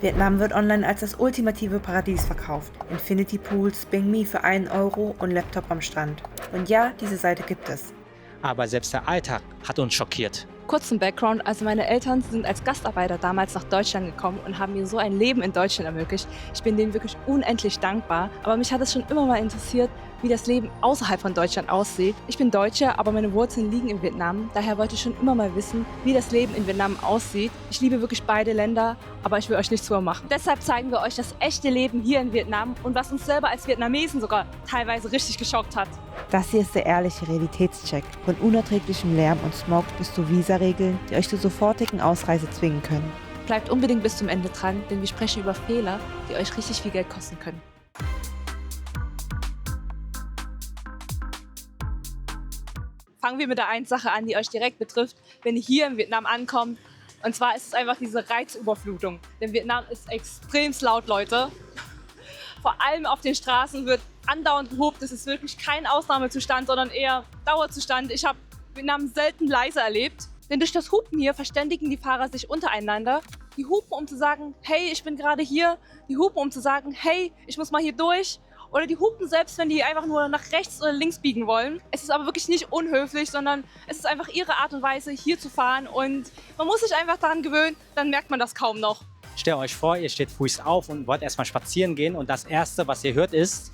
Vietnam wird online als das ultimative Paradies verkauft. Infinity Pools, Bing Me für 1 Euro und Laptop am Strand. Und ja, diese Seite gibt es. Aber selbst der Alltag hat uns schockiert. Kurz zum Background, also meine Eltern sind als Gastarbeiter damals nach Deutschland gekommen und haben mir so ein Leben in Deutschland ermöglicht. Ich bin denen wirklich unendlich dankbar, aber mich hat es schon immer mal interessiert, wie das Leben außerhalb von Deutschland aussieht. Ich bin Deutsche, aber meine Wurzeln liegen in Vietnam, daher wollte ich schon immer mal wissen, wie das Leben in Vietnam aussieht. Ich liebe wirklich beide Länder, aber ich will euch nichts vormachen. Deshalb zeigen wir euch das echte Leben hier in Vietnam und was uns selber als Vietnamesen sogar teilweise richtig geschockt hat. Das hier ist der ehrliche Realitätscheck. Von unerträglichem Lärm und Smog bis zu Visaregeln, die euch zur sofortigen Ausreise zwingen können. Bleibt unbedingt bis zum Ende dran, denn wir sprechen über Fehler, die euch richtig viel Geld kosten können. Fangen wir mit der einen Sache an, die euch direkt betrifft, wenn ihr hier in Vietnam ankommt. Und zwar ist es einfach diese Reizüberflutung. Denn Vietnam ist extrem laut, Leute. Vor allem auf den Straßen wird andauernd gehupt. Das ist wirklich kein Ausnahmezustand, sondern eher Dauerzustand. Ich habe Vietnam selten leise erlebt. Denn durch das Hupen hier verständigen die Fahrer sich untereinander. Die hupen, um zu sagen, hey, ich bin gerade hier. Die hupen, um zu sagen, hey, ich muss mal hier durch. Oder die hupen selbst, wenn die einfach nur nach rechts oder links biegen wollen. Es ist aber wirklich nicht unhöflich, sondern es ist einfach ihre Art und Weise, hier zu fahren. Und man muss sich einfach daran gewöhnen, dann merkt man das kaum noch. Stellt euch vor, ihr steht früh auf und wollt erstmal spazieren gehen und das Erste, was ihr hört, ist...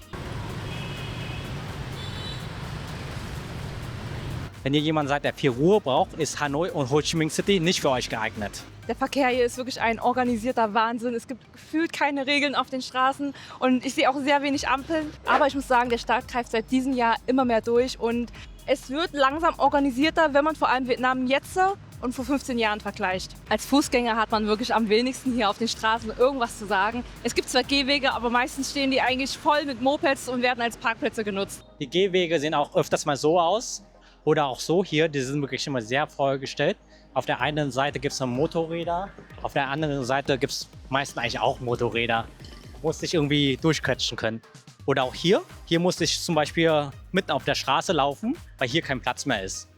Wenn ihr jemand seid, der viel Ruhe braucht, ist Hanoi und Ho Chi Minh City nicht für euch geeignet. Der Verkehr hier ist wirklich ein organisierter Wahnsinn. Es gibt gefühlt keine Regeln auf den Straßen und ich sehe auch sehr wenig Ampeln. Aber ich muss sagen, der Staat greift seit diesem Jahr immer mehr durch und es wird langsam organisierter, wenn man vor allem Vietnam jetzt und vor 15 Jahren vergleicht. Als Fußgänger hat man wirklich am wenigsten hier auf den Straßen irgendwas zu sagen. Es gibt zwar Gehwege, aber meistens stehen die eigentlich voll mit Mopeds und werden als Parkplätze genutzt. Die Gehwege sehen auch öfters mal so aus oder auch so hier. Die sind wirklich immer sehr vollgestellt. Auf der einen Seite gibt es noch Motorräder, auf der anderen Seite gibt es meistens eigentlich auch Motorräder. Musste ich irgendwie durchquetschen können. Oder auch hier. Hier musste ich zum Beispiel mitten auf der Straße laufen, weil hier kein Platz mehr ist.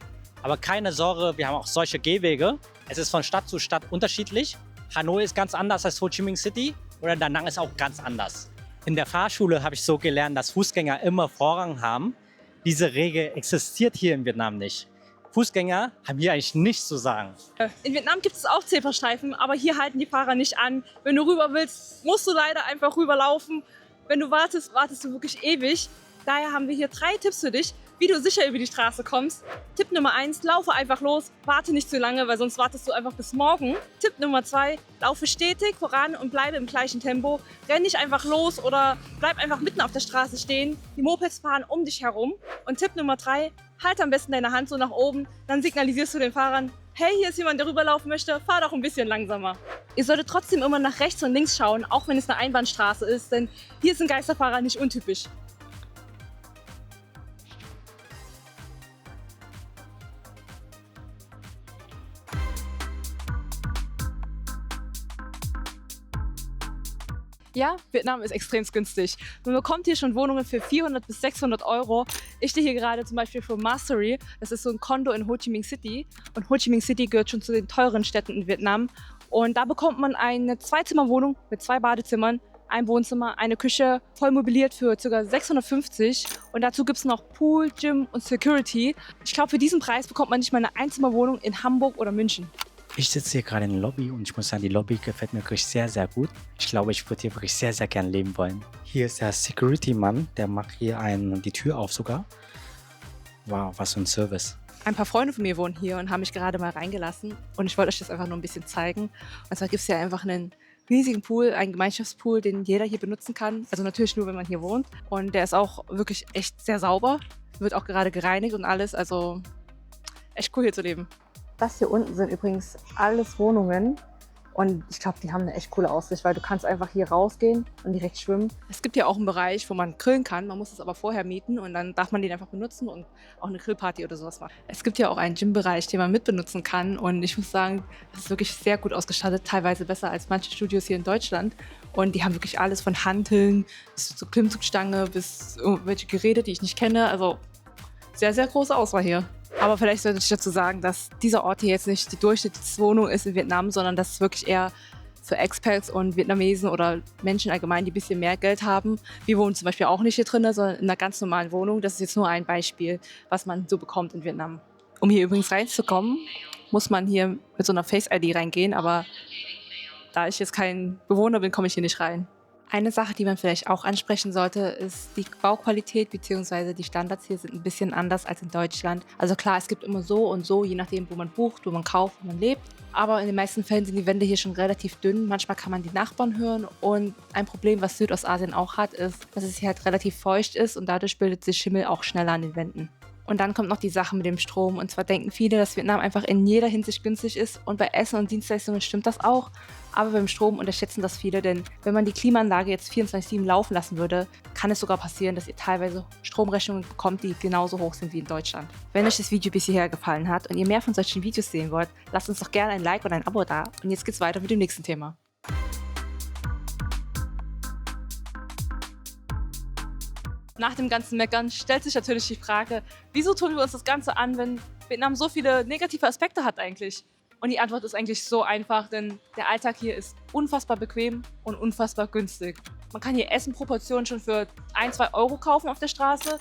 Aber keine Sorge, wir haben auch solche Gehwege. Es ist von Stadt zu Stadt unterschiedlich. Hanoi ist ganz anders als Ho Chi Minh City oder Da Nang ist auch ganz anders. In der Fahrschule habe ich so gelernt, dass Fußgänger immer Vorrang haben. Diese Regel existiert hier in Vietnam nicht. Fußgänger haben hier eigentlich nichts zu sagen. In Vietnam gibt es auch Zebrastreifen, aber hier halten die Fahrer nicht an. Wenn du rüber willst, musst du leider einfach rüberlaufen. Wenn du wartest, wartest du wirklich ewig. Daher haben wir hier 3 Tipps für dich, wie du sicher über die Straße kommst. Tipp Nummer 1, laufe einfach los, warte nicht zu lange, weil sonst wartest du einfach bis morgen. Tipp Nummer 2, laufe stetig voran und bleibe im gleichen Tempo. Renn nicht einfach los oder bleib einfach mitten auf der Straße stehen. Die Mopeds fahren um dich herum. Und Tipp Nummer 3, halt am besten deine Hand so nach oben, dann signalisierst du den Fahrern, hey, hier ist jemand, der rüberlaufen möchte, fahr doch ein bisschen langsamer. Ihr solltet trotzdem immer nach rechts und links schauen, auch wenn es eine Einbahnstraße ist, denn hier sind Geisterfahrer nicht untypisch. Ja, Vietnam ist extrem günstig. Man bekommt hier schon Wohnungen für 400 bis 600 Euro. Ich stehe hier gerade zum Beispiel vor Mastery. Das ist so ein Kondo in Ho Chi Minh City. Und Ho Chi Minh City gehört schon zu den teuren Städten in Vietnam. Und da bekommt man eine 2-Zimmer-Wohnung mit 2 Badezimmern, ein Wohnzimmer, eine Küche, voll mobiliert für ca. 650. Und dazu gibt es noch Pool, Gym und Security. Ich glaube, für diesen Preis bekommt man nicht mal eine Einzimmerwohnung in Hamburg oder München. Ich sitze hier gerade in der Lobby und ich muss sagen, die Lobby gefällt mir wirklich sehr, sehr gut. Ich glaube, ich würde hier wirklich sehr, sehr gern leben wollen. Hier ist der Security-Mann, der macht hier die Tür auf sogar. Wow, was für ein Service. Ein paar Freunde von mir wohnen hier und haben mich gerade mal reingelassen. Und ich wollte euch das einfach nur ein bisschen zeigen. Und zwar gibt es hier einfach einen riesigen Pool, einen Gemeinschaftspool, den jeder hier benutzen kann. Also natürlich nur, wenn man hier wohnt. Und der ist auch wirklich echt sehr sauber. Wird auch gerade gereinigt und alles. Also echt cool hier zu leben. Das hier unten sind übrigens alles Wohnungen und ich glaube, die haben eine echt coole Aussicht, weil du kannst einfach hier rausgehen und direkt schwimmen. Es gibt ja auch einen Bereich, wo man grillen kann, man muss es aber vorher mieten und dann darf man den einfach benutzen und auch eine Grillparty oder sowas machen. Es gibt ja auch einen Gym-Bereich, den man mitbenutzen kann und ich muss sagen, das ist wirklich sehr gut ausgestattet, teilweise besser als manche Studios hier in Deutschland. Und die haben wirklich alles von Hanteln bis zur Klimmzugstange bis irgendwelche Geräte, die ich nicht kenne, also sehr, sehr große Auswahl hier. Aber vielleicht sollte ich dazu sagen, dass dieser Ort hier jetzt nicht die Durchschnittswohnung ist in Vietnam, sondern dass es wirklich eher für Expats und Vietnamesen oder Menschen allgemein, die ein bisschen mehr Geld haben. Wir wohnen zum Beispiel auch nicht hier drin, sondern in einer ganz normalen Wohnung. Das ist jetzt nur ein Beispiel, was man so bekommt in Vietnam. Um hier übrigens reinzukommen, muss man hier mit so einer Face-ID reingehen, aber da ich jetzt kein Bewohner bin, komme ich hier nicht rein. Eine Sache, die man vielleicht auch ansprechen sollte, ist die Bauqualität bzw. die Standards hier sind ein bisschen anders als in Deutschland. Also klar, es gibt immer so und so, je nachdem, wo man bucht, wo man kauft, wo man lebt. Aber in den meisten Fällen sind die Wände hier schon relativ dünn. Manchmal kann man die Nachbarn hören. Und ein Problem, was Südostasien auch hat, ist, dass es hier halt relativ feucht ist und dadurch bildet sich Schimmel auch schneller an den Wänden. Und dann kommt noch die Sache mit dem Strom. Und zwar denken viele, dass Vietnam einfach in jeder Hinsicht günstig ist. Und bei Essen und Dienstleistungen stimmt das auch. Aber beim Strom unterschätzen das viele. Denn wenn man die Klimaanlage jetzt 24/7 laufen lassen würde, kann es sogar passieren, dass ihr teilweise Stromrechnungen bekommt, die genauso hoch sind wie in Deutschland. Wenn euch das Video bis hierher gefallen hat und ihr mehr von solchen Videos sehen wollt, lasst uns doch gerne ein Like und ein Abo da. Und jetzt geht's weiter mit dem nächsten Thema. Nach dem ganzen Meckern stellt sich natürlich die Frage, wieso tun wir uns das Ganze an, wenn Vietnam so viele negative Aspekte hat eigentlich? Und die Antwort ist eigentlich so einfach, denn der Alltag hier ist unfassbar bequem und unfassbar günstig. Man kann hier Essen pro Portion schon für 1-2 Euro kaufen auf der Straße.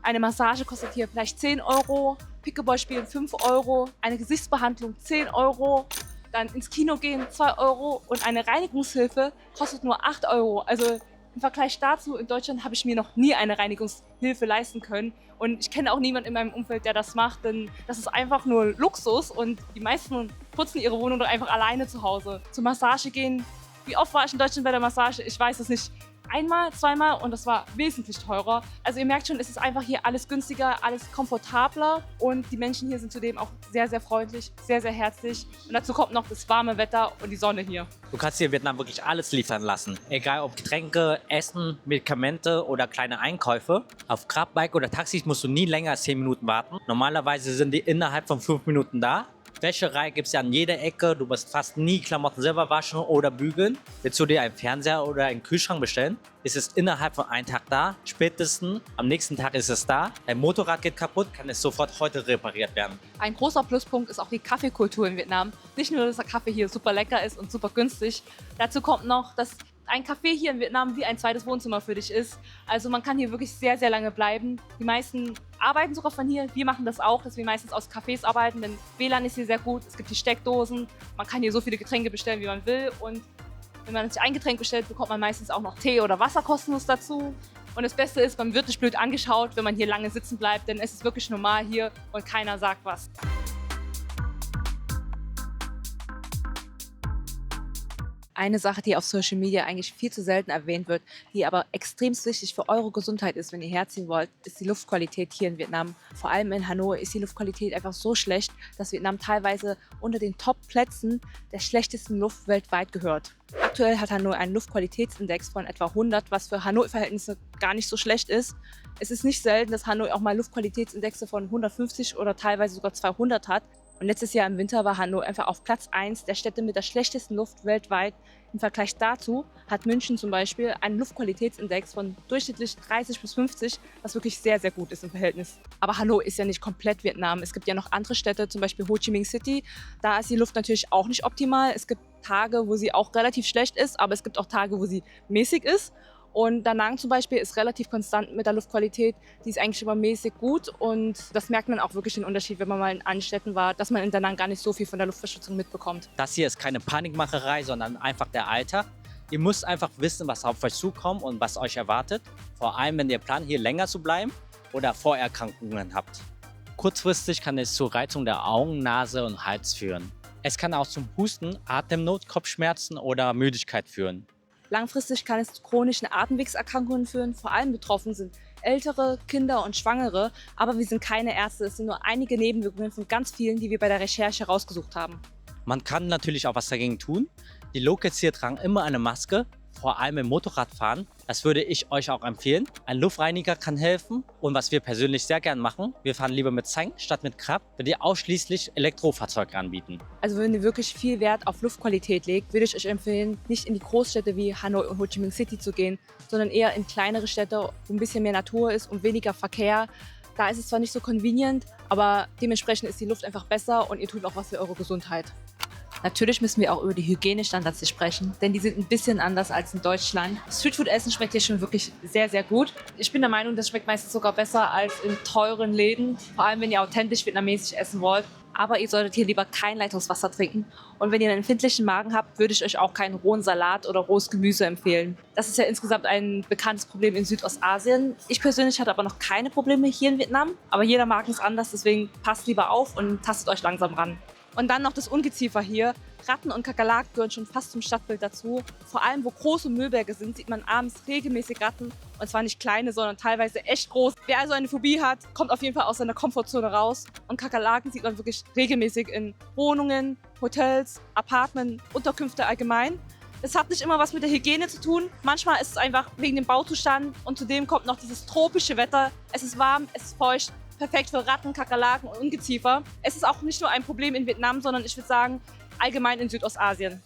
Eine Massage kostet hier vielleicht 10 Euro, Pickleball spielen 5 Euro, eine Gesichtsbehandlung 10 Euro, dann ins Kino gehen 2 Euro und eine Reinigungshilfe kostet nur 8 Euro. Also im Vergleich dazu, in Deutschland habe ich mir noch nie eine Reinigungshilfe leisten können. Und ich kenne auch niemanden in meinem Umfeld, der das macht, denn das ist einfach nur Luxus und die meisten putzen ihre Wohnung doch einfach alleine zu Hause. Zur Massage gehen. Wie oft war ich in Deutschland bei der Massage? Ich weiß es nicht. Einmal, zweimal und das war wesentlich teurer. Also ihr merkt schon, es ist einfach hier alles günstiger, alles komfortabler und die Menschen hier sind zudem auch sehr, sehr freundlich, sehr, sehr herzlich. Und dazu kommt noch das warme Wetter und die Sonne hier. Du kannst hier in Vietnam wirklich alles liefern lassen. Egal ob Getränke, Essen, Medikamente oder kleine Einkäufe. Auf Grabbike oder Taxis musst du nie länger als 10 Minuten warten. Normalerweise sind die innerhalb von 5 Minuten da. Wäscherei gibt es ja an jeder Ecke. Du musst fast nie Klamotten selber waschen oder bügeln. Willst du dir einen Fernseher oder einen Kühlschrank bestellen, ist es innerhalb von einem Tag da. Spätestens am nächsten Tag ist es da. Dein Motorrad geht kaputt, kann es sofort heute repariert werden. Ein großer Pluspunkt ist auch die Kaffeekultur in Vietnam. Nicht nur, dass der Kaffee hier super lecker ist und super günstig. Dazu kommt noch, dass ein Café hier in Vietnam wie ein zweites Wohnzimmer für dich ist. Also man kann hier wirklich sehr, sehr lange bleiben. Die meisten arbeiten sogar von hier. Wir machen das auch, dass wir meistens aus Cafés arbeiten, denn WLAN ist hier sehr gut. Es gibt die Steckdosen. Man kann hier so viele Getränke bestellen, wie man will. Und wenn man sich ein Getränk bestellt, bekommt man meistens auch noch Tee oder Wasser kostenlos dazu. Und das Beste ist, man wird nicht blöd angeschaut, wenn man hier lange sitzen bleibt, denn es ist wirklich normal hier und keiner sagt was. Eine Sache, die auf Social Media eigentlich viel zu selten erwähnt wird, die aber extrem wichtig für eure Gesundheit ist, wenn ihr herziehen wollt, ist die Luftqualität hier in Vietnam. Vor allem in Hanoi ist die Luftqualität einfach so schlecht, dass Vietnam teilweise unter den Top-Plätzen der schlechtesten Luft weltweit gehört. Aktuell hat Hanoi einen Luftqualitätsindex von etwa 100, was für Hanoi-Verhältnisse gar nicht so schlecht ist. Es ist nicht selten, dass Hanoi auch mal Luftqualitätsindexe von 150 oder teilweise sogar 200 hat. Und letztes Jahr im Winter war Hanoi einfach auf Platz 1 der Städte mit der schlechtesten Luft weltweit. Im Vergleich dazu hat München zum Beispiel einen Luftqualitätsindex von durchschnittlich 30 bis 50, was wirklich sehr, sehr gut ist im Verhältnis. Aber Hanoi ist ja nicht komplett Vietnam. Es gibt ja noch andere Städte, zum Beispiel Ho Chi Minh City. Da ist die Luft natürlich auch nicht optimal. Es gibt Tage, wo sie auch relativ schlecht ist, aber es gibt auch Tage, wo sie mäßig ist. Und Da Nang zum Beispiel ist relativ konstant mit der Luftqualität. Die ist eigentlich immer mäßig gut und das merkt man auch wirklich den Unterschied, wenn man mal in anderen Städten war, dass man in Da Nang gar nicht so viel von der Luftverschmutzung mitbekommt. Das hier ist keine Panikmacherei, sondern einfach der Alltag. Ihr müsst einfach wissen, was auf euch zukommt und was euch erwartet. Vor allem, wenn ihr plant, hier länger zu bleiben oder Vorerkrankungen habt. Kurzfristig kann es zur Reizung der Augen, Nase und Hals führen. Es kann auch zum Husten, Atemnot, Kopfschmerzen oder Müdigkeit führen. Langfristig kann es zu chronischen Atemwegserkrankungen führen. Vor allem betroffen sind Ältere, Kinder und Schwangere. Aber wir sind keine Ärzte. Es sind nur einige Nebenwirkungen von ganz vielen, die wir bei der Recherche rausgesucht haben. Man kann natürlich auch was dagegen tun. Die Locals hier tragen immer eine Maske, vor allem im Motorradfahren. Das würde ich euch auch empfehlen. Ein Luftreiniger kann helfen. Und was wir persönlich sehr gern machen, wir fahren lieber mit Xang statt mit Grab, weil die ausschließlich Elektrofahrzeuge anbieten. Also wenn ihr wirklich viel Wert auf Luftqualität legt, würde ich euch empfehlen, nicht in die Großstädte wie Hanoi und Ho Chi Minh City zu gehen, sondern eher in kleinere Städte, wo ein bisschen mehr Natur ist und weniger Verkehr. Da ist es zwar nicht so convenient, aber dementsprechend ist die Luft einfach besser und ihr tut auch was für eure Gesundheit. Natürlich müssen wir auch über die Hygienestandards hier sprechen, denn die sind ein bisschen anders als in Deutschland. Streetfood-Essen schmeckt hier schon wirklich sehr, sehr gut. Ich bin der Meinung, das schmeckt meistens sogar besser als in teuren Läden, vor allem wenn ihr authentisch vietnamesisch essen wollt. Aber ihr solltet hier lieber kein Leitungswasser trinken. Und wenn ihr einen empfindlichen Magen habt, würde ich euch auch keinen rohen Salat oder rohes Gemüse empfehlen. Das ist ja insgesamt ein bekanntes Problem in Südostasien. Ich persönlich hatte aber noch keine Probleme hier in Vietnam. Aber jeder Magen ist anders, deswegen passt lieber auf und tastet euch langsam ran. Und dann noch das Ungeziefer hier. Ratten und Kakerlaken gehören schon fast zum Stadtbild dazu. Vor allem, wo große Müllberge sind, sieht man abends regelmäßig Ratten. Und zwar nicht kleine, sondern teilweise echt groß. Wer also eine Phobie hat, kommt auf jeden Fall aus seiner Komfortzone raus. Und Kakerlaken sieht man wirklich regelmäßig in Wohnungen, Hotels, Apartments, Unterkünfte allgemein. Es hat nicht immer was mit der Hygiene zu tun. Manchmal ist es einfach wegen dem Bauzustand. Und zudem kommt noch dieses tropische Wetter. Es ist warm, es ist feucht. Perfekt für Ratten, Kakerlaken und Ungeziefer. Es ist auch nicht nur ein Problem in Vietnam, sondern ich würde sagen, allgemein in Südostasien.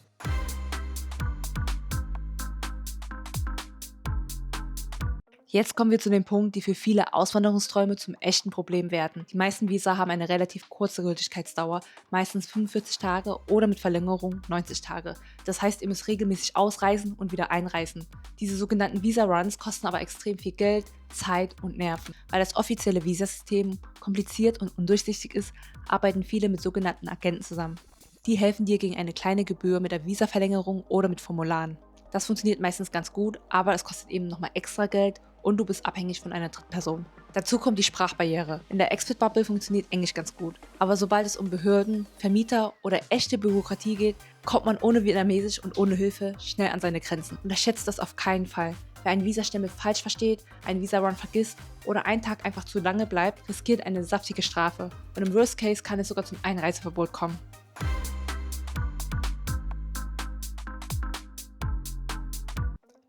Jetzt kommen wir zu dem Punkt, die für viele Auswanderungsträume zum echten Problem werden. Die meisten Visa haben eine relativ kurze Gültigkeitsdauer, meistens 45 Tage oder mit Verlängerung 90 Tage. Das heißt, ihr müsst regelmäßig ausreisen und wieder einreisen. Diese sogenannten Visa-Runs kosten aber extrem viel Geld, Zeit und Nerven. Weil das offizielle Visasystem kompliziert und undurchsichtig ist, arbeiten viele mit sogenannten Agenten zusammen. Die helfen dir gegen eine kleine Gebühr mit der Visa-Verlängerung oder mit Formularen. Das funktioniert meistens ganz gut, aber es kostet eben nochmal extra Geld und du bist abhängig von einer dritten Person. Dazu kommt die Sprachbarriere. In der Expat-Bubble funktioniert Englisch ganz gut. Aber sobald es um Behörden, Vermieter oder echte Bürokratie geht, kommt man ohne Vietnamesisch und ohne Hilfe schnell an seine Grenzen. Unterschätzt das auf keinen Fall. Wer einen Visastempel falsch versteht, einen Visa-Run vergisst oder einen Tag einfach zu lange bleibt, riskiert eine saftige Strafe. Und im Worst Case kann es sogar zum Einreiseverbot kommen.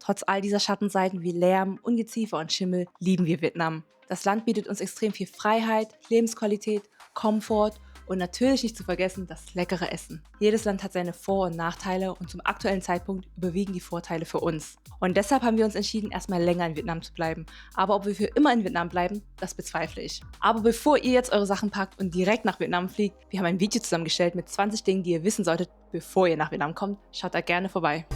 Trotz all dieser Schattenseiten wie Lärm, Ungeziefer und Schimmel lieben wir Vietnam. Das Land bietet uns extrem viel Freiheit, Lebensqualität, Komfort und natürlich nicht zu vergessen das leckere Essen. Jedes Land hat seine Vor- und Nachteile und zum aktuellen Zeitpunkt überwiegen die Vorteile für uns. Und deshalb haben wir uns entschieden, erstmal länger in Vietnam zu bleiben. Aber ob wir für immer in Vietnam bleiben, das bezweifle ich. Aber bevor ihr jetzt eure Sachen packt und direkt nach Vietnam fliegt, wir haben ein Video zusammengestellt mit 20 Dingen, die ihr wissen solltet, bevor ihr nach Vietnam kommt. Schaut da gerne vorbei.